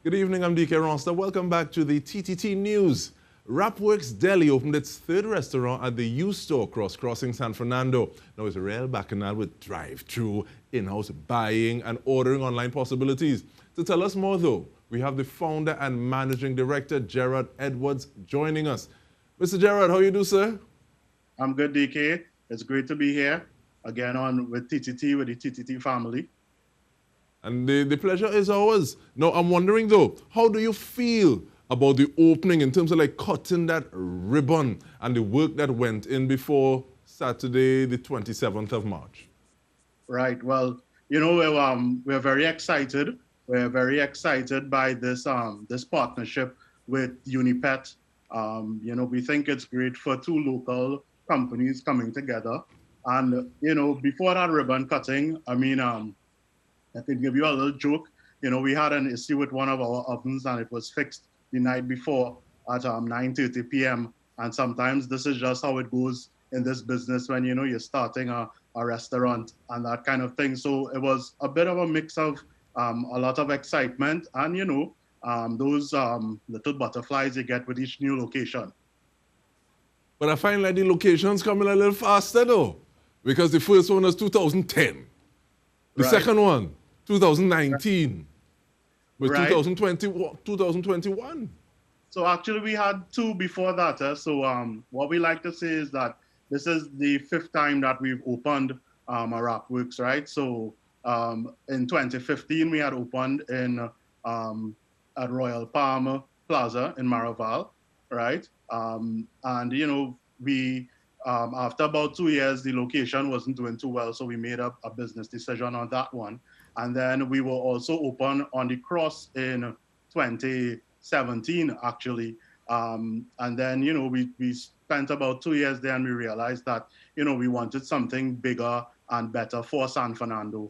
Good evening, I'm DK Ronster. Welcome back to the TTT News. WrapWorks Deli opened its third restaurant at the U-Store crossing San Fernando. Now it's a real bacchanal with drive-thru, in-house buying and ordering online possibilities. To tell us more though, we have the founder and managing director, Gerard Edwards, joining us. Mr. Gerard, how you do, sir? I'm good, DK. It's great to be here again on with TTT, with the TTT family. And the pleasure is ours. Now, I'm wondering though, how do you feel about the opening in terms of like cutting that ribbon and the work that went in before Saturday, the 27th of March? Right. Well, you know, we're very excited. We're very excited by this this partnership with UNIPET. You know, we think it's great for two local companies coming together. And, you know, before that ribbon cutting, I mean, I can give you a little joke. You know, we had an issue with one of our ovens and it was fixed the night before at 9:30 p.m. And sometimes this is just how it goes in this business when, you know, you're starting a restaurant and that kind of thing. So it was a bit of a mix of a lot of excitement and, you know, those little butterflies you get with each new location. But I find like the locations coming a little faster though, because the first one was 2010. The second one, 2019. But 2021. So actually we had two before that. So what we like to say is that this is the fifth time that we've opened a WrapWorks, right? So in 2015, we had opened in at Royal Palm Plaza in Maraval, right? And, you know, we, after about 2 years, the location wasn't doing too well, so we made up a business decision on that one. And then we were also open on the Cross in 2017, actually. And then, you know, we spent about 2 years there and we realized that, you know, we wanted something bigger and better for San Fernando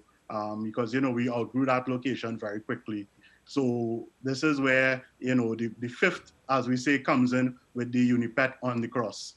because, you know, we outgrew that location very quickly. So this is where, you know, the fifth, as we say, comes in with the UNIPET on the Cross.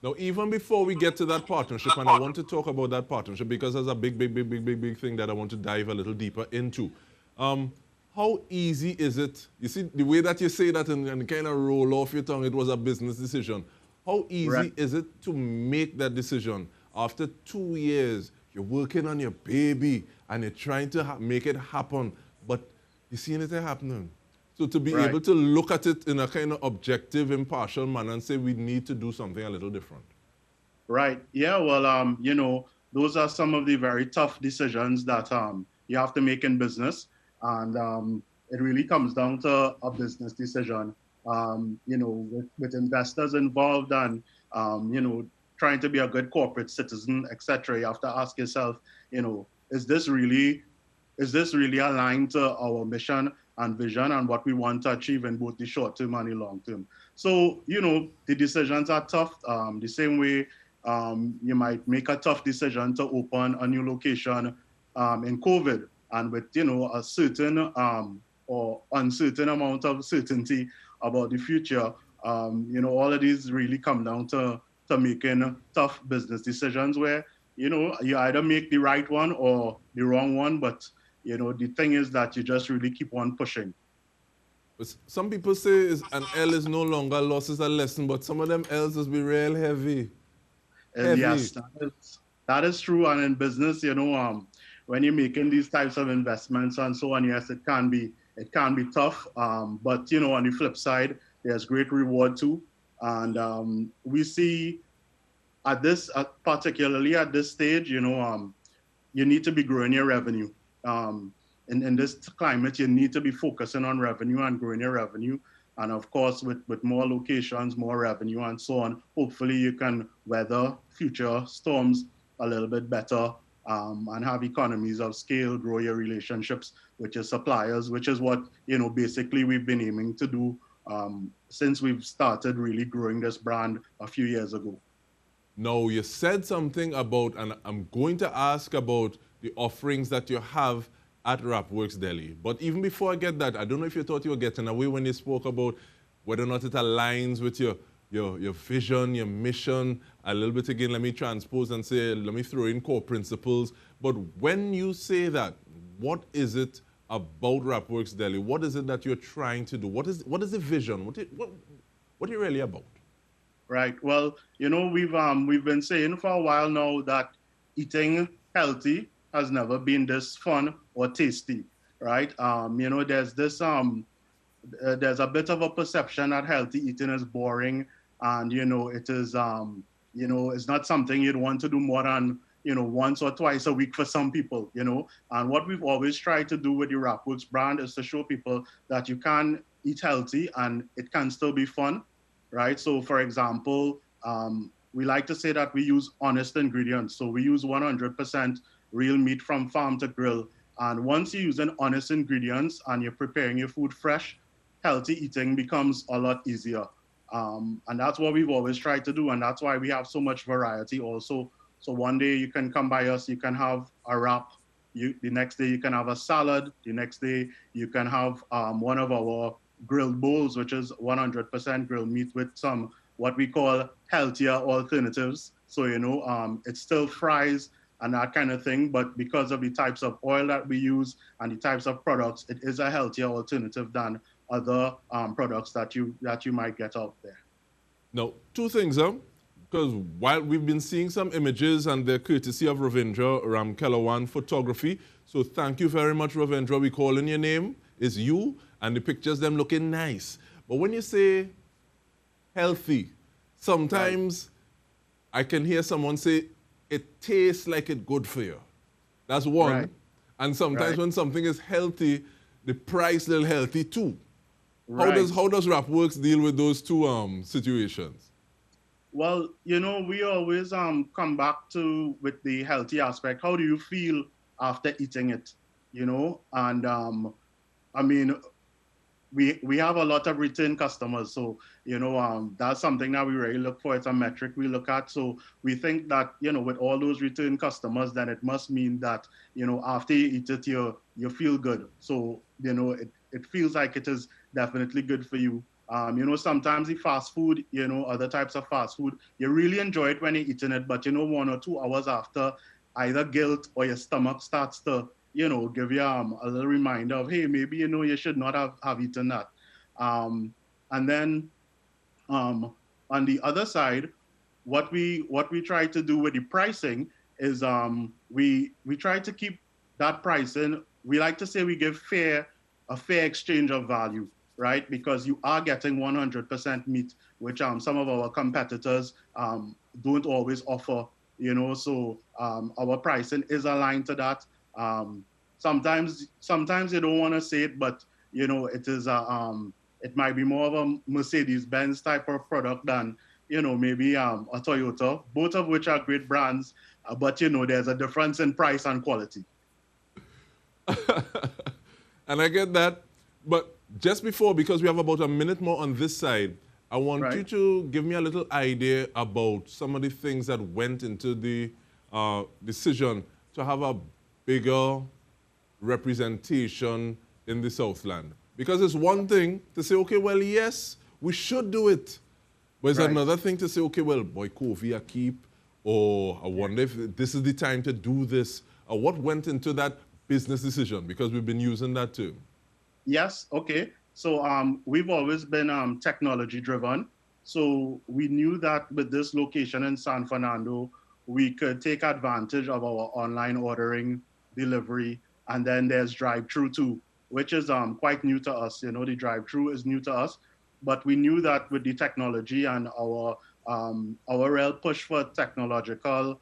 Now, even before we get to that partnership, and I want to talk about that partnership because there's a big thing that I want to dive a little deeper into. How easy is it? You see, the way that you say that and kind of roll off your tongue, it was a business decision. How easy is it to make that decision? After 2 years, you're working on your baby and you're trying to make it happen, but you're seeing it happening. So to be able to look at it in a kind of objective, impartial manner and say we need to do something a little different. Right. Yeah. Well, you know, those are some of the very tough decisions that you have to make in business, and it really comes down to a business decision. You know, with investors involved and you know, trying to be a good corporate citizen, etc. You have to ask yourself, you know, is this really aligned to our mission and vision and what we want to achieve in both the short term and the long term? So, you know, the decisions are tough. The same way you might make a tough decision to open a new location in COVID, and with, you know, a certain or uncertain amount of certainty about the future. You know, all of these really come down to making tough business decisions where, you know, you either make the right one or the wrong one, but you know, the thing is that you just really keep on pushing. But some people say an L is no longer a loss, is a lesson, but some of them L's just be real heavy. Yes, that is true. And in business, you know, when you're making these types of investments and so on, yes, it can be tough. But, you know, on the flip side, there's great reward too. And we see particularly at this stage, you know, you need to be growing your revenue. In this climate, you need to be focusing on revenue and growing your revenue. And of course, with more locations, more revenue and so on, hopefully you can weather future storms a little bit better and have economies of scale, grow your relationships with your suppliers, which is what, you know, basically we've been aiming to do since we've started really growing this brand a few years ago. Now, you said something about, and I'm going to ask about the offerings that you have at WrapWorks Deli. But even before I get that, I don't know if you thought you were getting away when you spoke about whether or not it aligns with your vision, your mission. A little bit again, let me transpose and say, let me throw in core principles. But when you say that, what is it about WrapWorks Deli? What is it that you're trying to do? What is the vision? What are you really about? Right. Well, we've been saying for a while now that eating healthy has never been this fun or tasty, right? There's a bit of a perception that healthy eating is boring, and it is it's not something you'd want to do more than once or twice a week for some people. And what we've always tried to do with the WrapWorks brand is to show people that you can eat healthy and it can still be fun, right? So for example, we like to say that we use honest ingredients. So we use 100% real meat from farm to grill. And once you're using honest ingredients and you're preparing your food fresh, healthy eating becomes a lot easier. And that's what we've always tried to do. And that's why we have so much variety also. So one day you can come by us, you can have a wrap. The next day you can have a salad. The next day you can have one of our grilled bowls, which is 100% grilled meat with some what we call healthier alternatives. So, it's still fries and that kind of thing, but because of the types of oil that we use and the types of products, it is a healthier alternative than other products that you might get out there. Now, two things, because while we've been seeing some images and they're courtesy of Ravindra Ramkelawan Photography, so thank you very much, Ravindra. We call in your name, it's you, and the pictures them looking nice. But when you say healthy, sometimes I can hear someone say, it tastes like it's good for you. That's one. Right. And sometimes when something is healthy, the price little healthy too. Right. How does WrapWorks deal with those two situations? Well, we always come back to with the healthy aspect. How do you feel after eating it? And I mean, we have a lot of return customers, so that's something that we really look for. It's a metric we look at. So we think that with all those return customers, then it must mean that after you eat it, you feel good. So it feels like it is definitely good for you. Sometimes the fast food, other types of fast food, you really enjoy it when you're eating it, but 1 or 2 hours after, either guilt or your stomach starts to give you a little reminder of, hey, maybe you should not have eaten that. And then on the other side, what we try to do with the pricing is we try to keep that pricing. We like to say we give a fair exchange of value, right? Because you are getting 100% meat, which some of our competitors don't always offer. So our pricing is aligned to that. Sometimes you don't want to say it, but it is it might be more of a Mercedes-Benz type of product than maybe a Toyota, both of which are great brands, but there's a difference in price and quality. And I get that, but just before, because we have about a minute more on this side, I want you to give me a little idea about some of the things that went into the decision to have a bigger representation in the Southland. Because it's one thing to say, okay, well, yes, we should do it. But it's another thing to say, okay, well, boy, Kofi, I keep, or I wonder if this is the time to do this. What went into that business decision? Because we've been using that term. Yes, okay. So we've always been technology driven. So we knew that with this location in San Fernando, we could take advantage of our online ordering, delivery, and then there's drive-through too, which is quite new to us. The drive-through is new to us, but we knew that with the technology and our real push for technological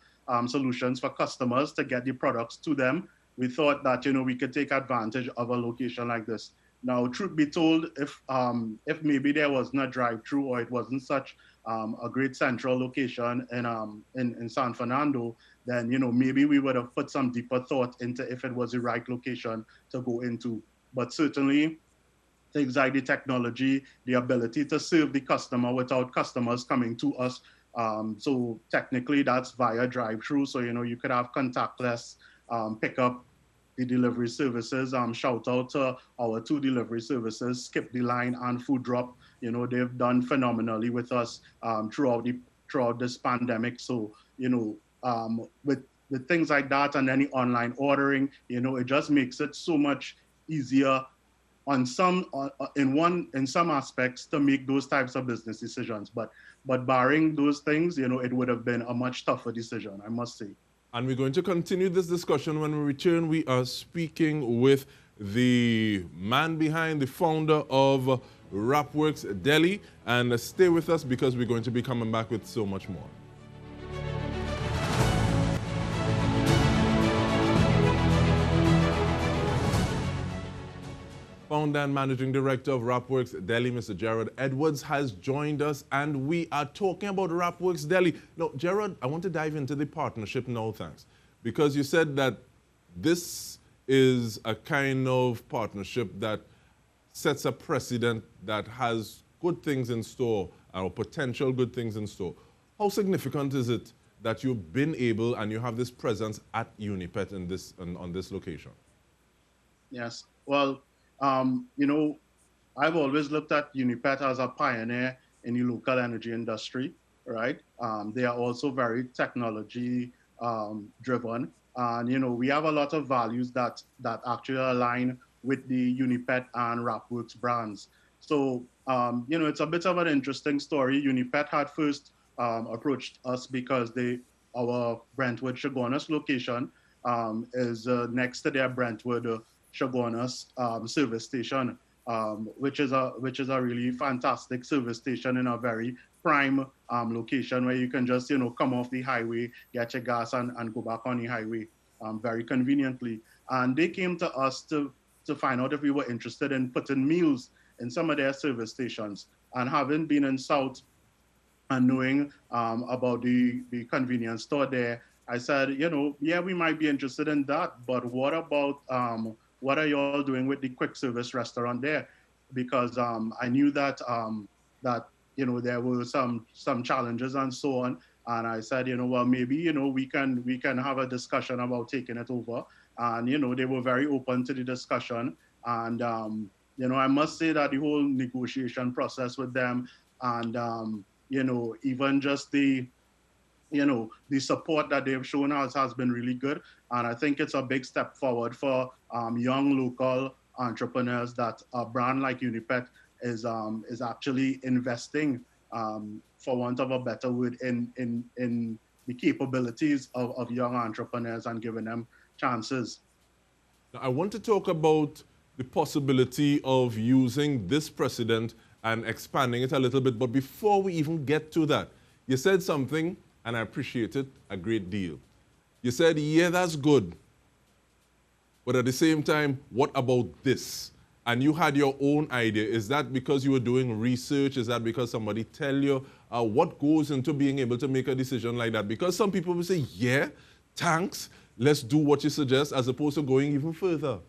solutions for customers to get the products to them, we thought that we could take advantage of a location like this. Now, truth be told, if maybe there wasn't a drive-through or it wasn't such a great central location in San Fernando, then maybe we would have put some deeper thought into if it was the right location to go into. But certainly, things like the technology, the ability to serve the customer without customers coming to us. So technically, that's via drive-through. So you could have contactless pickup. The delivery services, shout out to our 2 delivery services, Skip the Line and Food Drop. They've done phenomenally with us throughout this pandemic. So, with things like that and any online ordering, it just makes it so much easier on in some aspects to make those types of business decisions. But barring those things, it would have been a much tougher decision, I must say. And we're going to continue this discussion. When we return, we are speaking with the man behind, the founder of WrapWorks Deli. And stay with us because we're going to be coming back with so much more. Founder and Managing Director of WrapWorks Deli, Mr. Gerard Edwards, has joined us, and we are talking about WrapWorks Deli. Now, Gerard, I want to dive into the partnership now, thanks, because you said that this is a kind of partnership that sets a precedent that has good things in store, or potential good things in store. How significant is it that you've been able and you have this presence at UNIPET on this location? Yes, well, I've always looked at UNIPET as a pioneer in the local energy industry, right? They are also very technology driven. And, we have a lot of values that actually align with the UNIPET and WrapWorks brands. So, it's a bit of an interesting story. UNIPET had first approached us because our Brentwood Chaguanas location is next to their Brentwood Chaguanas service station, which is a really fantastic service station in a very prime location where you can just come off the highway, get your gas, and go back on the highway very conveniently. And they came to us to find out if we were interested in putting meals in some of their service stations. And having been in South and knowing about the convenience store there, I said, yeah, we might be interested in that, but what about what are you all doing with the quick service restaurant there? Because I knew that there were some challenges and so on. And I said, well, maybe we can have a discussion about taking it over. And they were very open to the discussion. And I must say that the whole negotiation process with them, and even just the support that they've shown us has been really good. And I think it's a big step forward for young local entrepreneurs that a brand like UNIPET is actually investing, for want of a better word, in the capabilities of young entrepreneurs and giving them chances. Now, I want to talk about the possibility of using this precedent and expanding it a little bit. But before we even get to that, you said something, and I appreciate it a great deal. You said, yeah, that's good. But at the same time, what about this? And you had your own idea. Is that because you were doing research? Is that because somebody tell you? What goes into being able to make a decision like that? Because some people will say, yeah, thanks, let's do what you suggest, as opposed to going even further.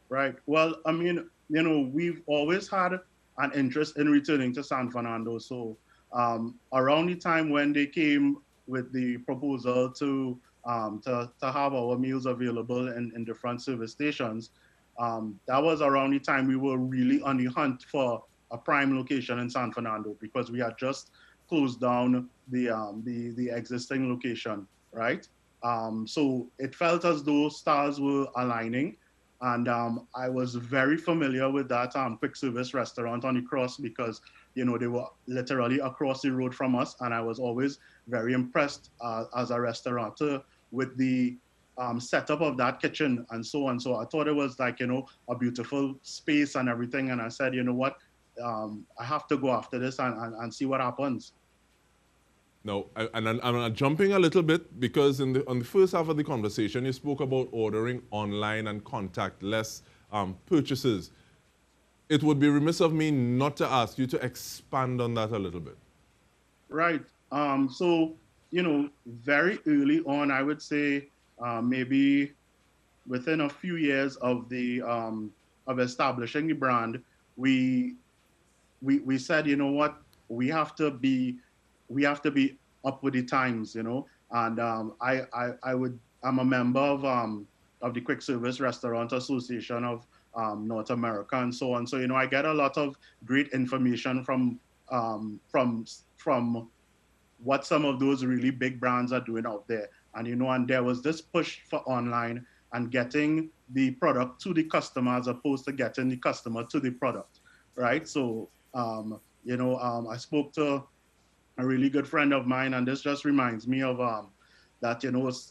Right. Well, I mean, we've always had an interest in returning to San Fernando. So around the time when they came with the proposal to have our meals available in different service stations, that was around the time we were really on the hunt for a prime location in San Fernando, because we had just closed down the existing location, right? So it felt as though stars were aligning. And I was very familiar with that quick service restaurant on the cross, because they were literally across the road from us. And I was always very impressed as a restaurateur with the setup of that kitchen and so on. So I thought it was like, a beautiful space and everything. And I said, you know what, I have to go after this and see what happens. No, I'm jumping a little bit, because on the first half of the conversation, you spoke about ordering online and contactless purchases. It would be remiss of me not to ask you to expand on that a little bit. Right. So, very early on, I would say maybe within a few years of of establishing the brand, we said, you know what, we have to be up with the times, and I'm a member of the Quick Service Restaurant Association of North America and so on. So I get a lot of great information from what some of those really big brands are doing out there, and and there was this push for online, and getting the product to the customer as opposed to getting the customer to the product, right? So, I spoke to a really good friend of mine, and this just reminds me of that,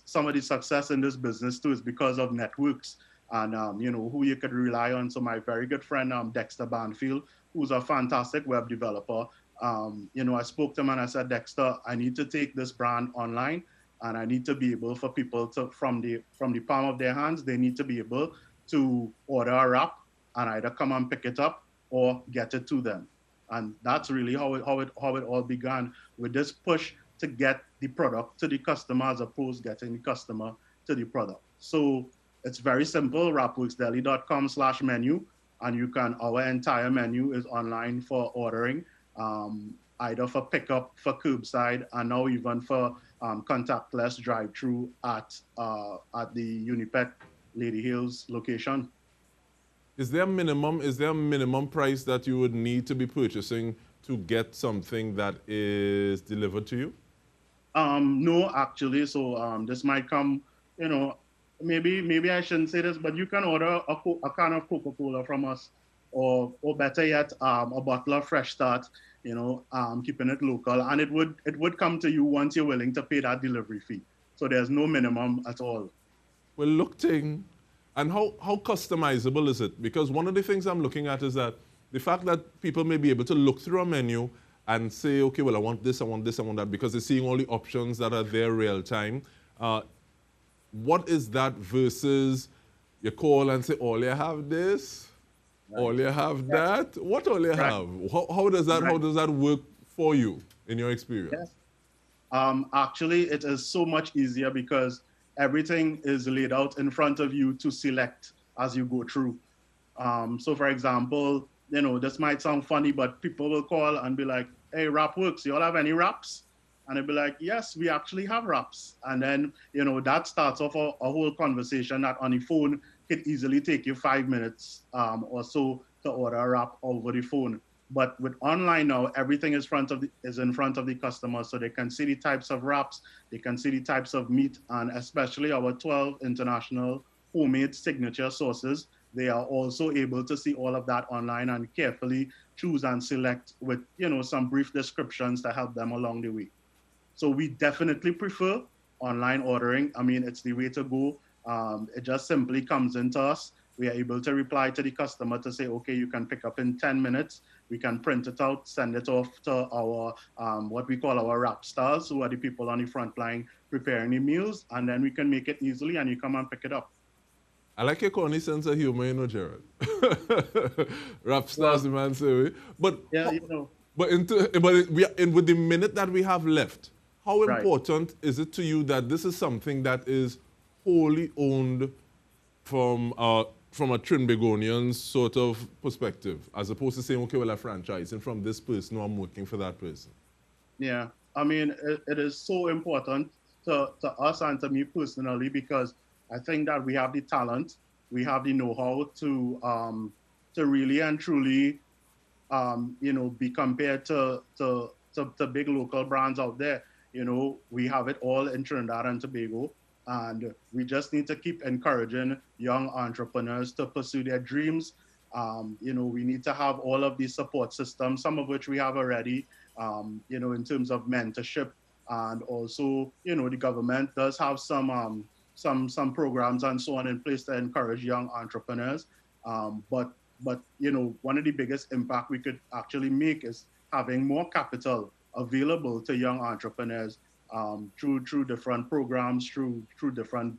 some of the success in this business too is because of networks and, who you could rely on. So my very good friend, Dexter Banfield, who's a fantastic web developer, I spoke to him and I said, Dexter, I need to take this brand online, and I need to be able for people to, from the palm of their hands, they need to be able to order a wrap and either come and pick it up or get it to them. And that's really how it all began, with this push to get the product to the customer as opposed to getting the customer to the product. So it's very simple, wrapworksdeli.com/menu, and our entire menu is online for ordering, either for pickup, for curbside, and now even for contactless drive-through at the UNIPET Lady Hills location. Is there a minimum price that you would need to be purchasing to get something that is delivered to you? No, actually. So this might come, maybe I shouldn't say this, but you can order a can of Coca-Cola from us, or better yet, a bottle of Fresh Start, keeping it local, and it would come to you once you're willing to pay that delivery fee. So there's no minimum at all. Well, look, Ting, and how customizable is it? Because one of the things I'm looking at is that the fact that people may be able to look through a menu and say, okay, well, I want this, I want this, I want that, because they're seeing all the options that are there real time. What is that versus you call and say, all you have this, right, all you have that? What all you have? How does that work for you in your experience? Yes. Actually, it is so much easier because everything is laid out in front of you to select as you go through. So for example, this might sound funny, but people will call and be like, hey, WrapWorks, you all have any wraps? And they'll be like, yes, we actually have wraps. And then, that starts off a whole conversation that on the phone could easily take you 5 minutes or so to order a wrap over the phone. But with online now, everything is in front of the customer, so they can see the types of wraps, they can see the types of meat, and especially our 12 international homemade signature sauces. They are also able to see all of that online and carefully choose and select with, some brief descriptions to help them along the way. So we definitely prefer online ordering. I mean, it's the way to go. It just simply comes into us. We are able to reply to the customer to say, okay, you can pick up in 10 minutes. We can print it out, send it off to our, what we call our wrap stars, who are the people on the front line preparing the meals, and then we can make it easily and you come and pick it up. I like your corny sense of humor, Gerard. Wrap stars, the man say. But yeah, But with the minute that we have left, how important is it to you that this is something that is wholly owned from a Trinbagonian sort of perspective, as opposed to saying, okay, well, I franchise and from this person, or I'm working for that person? Yeah, I mean, it is so important to us and to me personally, because I think that we have the talent, we have the know-how to really and truly, be compared to big local brands out there. We have it all in Trinidad and Tobago, and we just need to keep encouraging young entrepreneurs to pursue their dreams. We need to have all of these support systems, some of which we have already, in terms of mentorship, and also, the government does have some programs and so on in place to encourage young entrepreneurs. But one of the biggest impact we could actually make is having more capital available to young entrepreneurs through different programs, through different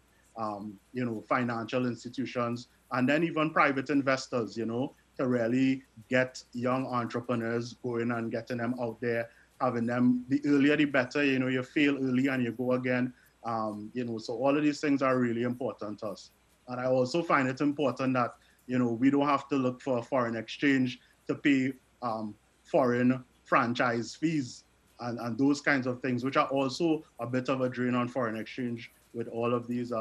financial institutions, and then even private investors, to really get young entrepreneurs going and getting them out there, having them, the earlier the better. You fail early and you go again. So all of these things are really important to us. And I also find it important that, we don't have to look for foreign exchange to pay foreign franchise fees and those kinds of things, which are also a bit of a drain on foreign exchange with all of these,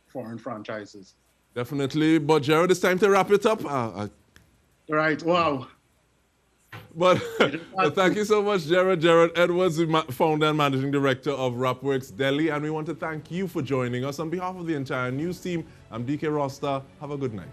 foreign franchises. Definitely. But Gerard, it's time to wrap it up. Right. Wow. But thank you so much, Gerard. Gerard Edwards, the founder and managing director of WrapWorks Deli. And we want to thank you for joining us. On behalf of the entire news team, I'm DK Rosta. Have a good night.